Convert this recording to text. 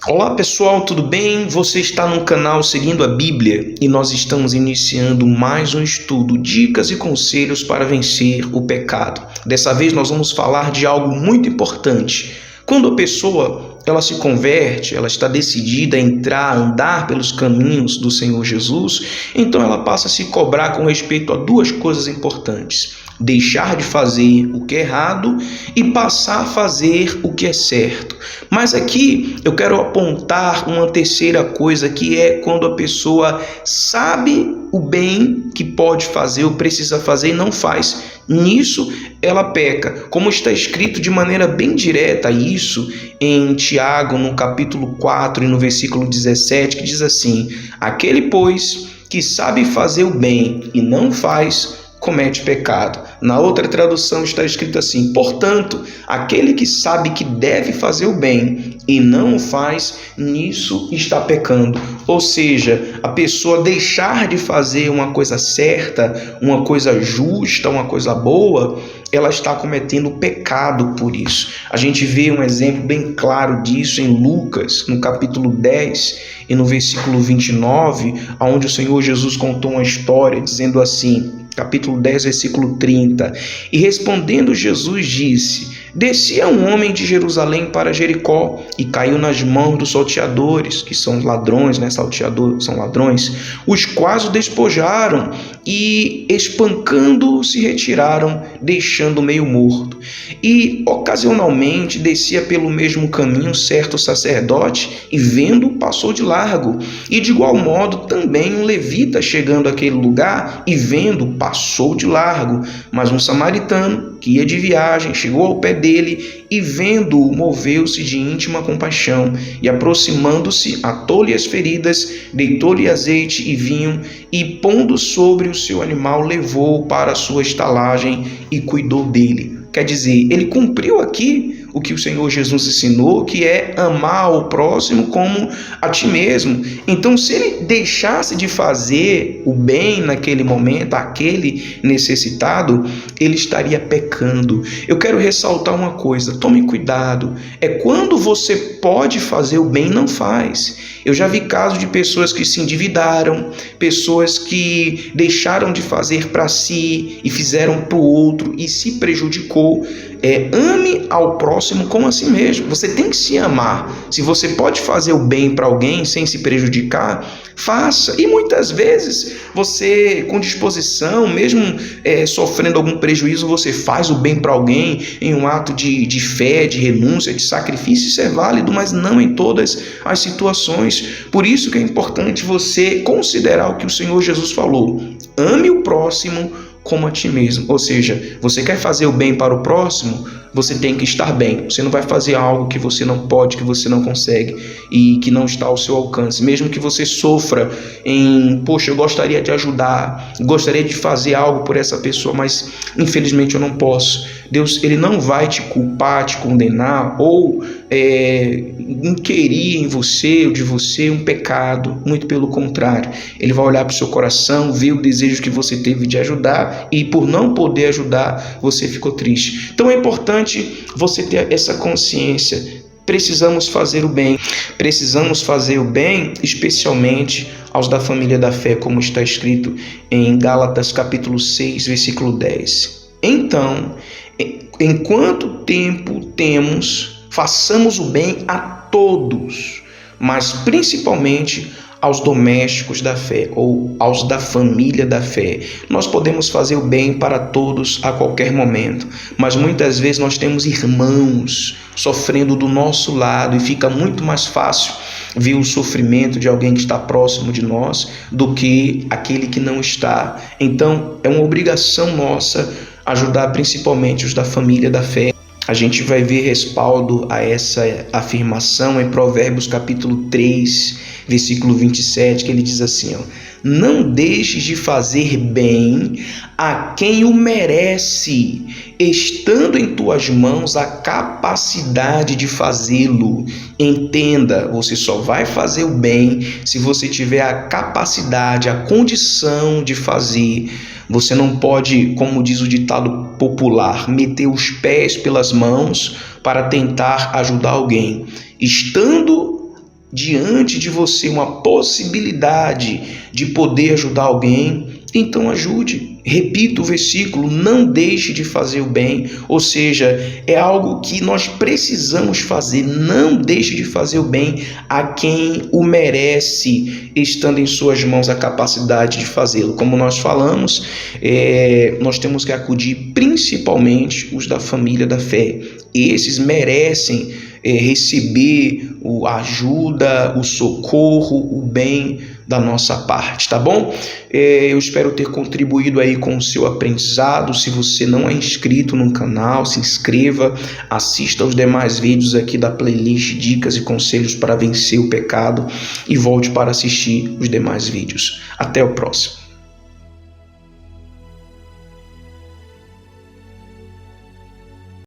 Olá pessoal, tudo bem? Você está no canal Seguindo a Bíblia e nós estamos iniciando mais um estudo, dicas e conselhos para vencer o pecado. Dessa vez nós vamos falar de algo muito importante. Quando a pessoa ela se converte, ela está decidida a entrar, a andar pelos caminhos do Senhor Jesus, então ela passa a se cobrar com respeito a duas coisas importantes: deixar de fazer o que é errado e passar a fazer o que é certo. Mas aqui eu quero apontar uma terceira coisa, que é quando a pessoa sabe o bem que pode fazer ou precisa fazer e não faz. Nisso ela peca, como está escrito de maneira bem direta isso em Tiago, no capítulo 4 e no versículo 17, que diz assim: aquele, pois, que sabe fazer o bem e não faz, comete pecado. Na outra tradução está escrito assim: portanto, aquele que sabe que deve fazer o bem e não o faz, nisso está pecando. Ou seja, a pessoa deixar de fazer uma coisa certa, uma coisa justa, uma coisa boa, ela está cometendo pecado por isso. A gente vê um exemplo bem claro disso em Lucas, no capítulo 10 e no versículo 29, onde o Senhor Jesus contou uma história dizendo assim, capítulo 10, versículo 30. E respondendo Jesus disse: descia um homem de Jerusalém para Jericó e caiu nas mãos dos salteadores, que são ladrões, né? Salteadores são ladrões, os quais o despojaram e, espancando-o, se retiraram, deixando meio morto. E ocasionalmente descia pelo mesmo caminho certo sacerdote e, vendo, passou de largo. E de igual modo também um levita, chegando àquele lugar e vendo, passou de largo. Mas um samaritano que ia de viagem chegou ao pé dele e, vendo-o, moveu-se de íntima compaixão e, aproximando-se, atou-lhe as feridas, deitou-lhe azeite e vinho e, pondo sobre o seu animal, levou-o para a sua estalagem e cuidou dele. Quer dizer, ele cumpriu aqui o que o Senhor Jesus ensinou, que é amar o próximo como a ti mesmo. Então, se ele deixasse de fazer o bem naquele momento, aquele necessitado, ele estaria pecando. Eu quero ressaltar uma coisa: tome cuidado. É quando você pode fazer o bem, não faz. Eu já vi casos de pessoas que se endividaram, pessoas que deixaram de fazer para si e fizeram para o outro e se prejudicou. Ame ao próximo como a si mesmo. Você tem que se amar. Se você pode fazer o bem para alguém sem se prejudicar, faça. E muitas vezes você, com disposição, mesmo sofrendo algum prejuízo, você faz o bem para alguém em um ato de fé, de renúncia, de sacrifício. Isso é válido, mas não em todas as situações. Por isso que é importante você considerar o que o Senhor Jesus falou: ame o próximo como a ti mesmo. Ou seja, você quer fazer o bem para o próximo, você tem que estar bem. Você não vai fazer algo que você não pode, que você não consegue e que não está ao seu alcance. Mesmo que você sofra poxa, eu gostaria de ajudar, gostaria de fazer algo por essa pessoa, mas infelizmente eu não posso. Deus, ele não vai te culpar, te condenar ou inquirir em você ou de você um pecado. Muito pelo contrário, ele vai olhar para o seu coração, ver o desejo que você teve de ajudar e, por não poder ajudar, você ficou triste. Então é importante você ter essa consciência. Precisamos fazer o bem. Precisamos fazer o bem, especialmente aos da família da fé, como está escrito em Gálatas capítulo 6, versículo 10. Então, enquanto tempo temos, façamos o bem a todos, mas principalmente aos domésticos da fé ou aos da família da fé. Nós podemos fazer o bem para todos a qualquer momento, mas muitas vezes nós temos irmãos sofrendo do nosso lado e fica muito mais fácil ver o sofrimento de alguém que está próximo de nós do que aquele que não está. Então, é uma obrigação nossa ajudar principalmente os da família da fé. A gente vai ver respaldo a essa afirmação em Provérbios capítulo 3, versículo 27, que ele diz assim: não deixes de fazer bem a quem o merece, estando em tuas mãos a capacidade de fazê-lo. Entenda, você só vai fazer o bem se você tiver a capacidade, a condição de fazer. Você não pode, como diz o ditado popular, meter os pés pelas mãos para tentar ajudar alguém. Estando diante de você uma possibilidade de poder ajudar alguém, então ajude. Repita o versículo, não deixe de fazer o bem, ou seja, é algo que nós precisamos fazer, não deixe de fazer o bem a quem o merece, estando em suas mãos a capacidade de fazê-lo. Como nós falamos, nós temos que acudir principalmente os da família da fé. Esses merecem receber a ajuda, o socorro, o bem da nossa parte, tá bom? Eu espero ter contribuído aí com o seu aprendizado. Se você não é inscrito no canal, se inscreva, assista aos demais vídeos aqui da playlist Dicas e Conselhos para Vencer o Pecado e volte para assistir os demais vídeos. Até o próximo.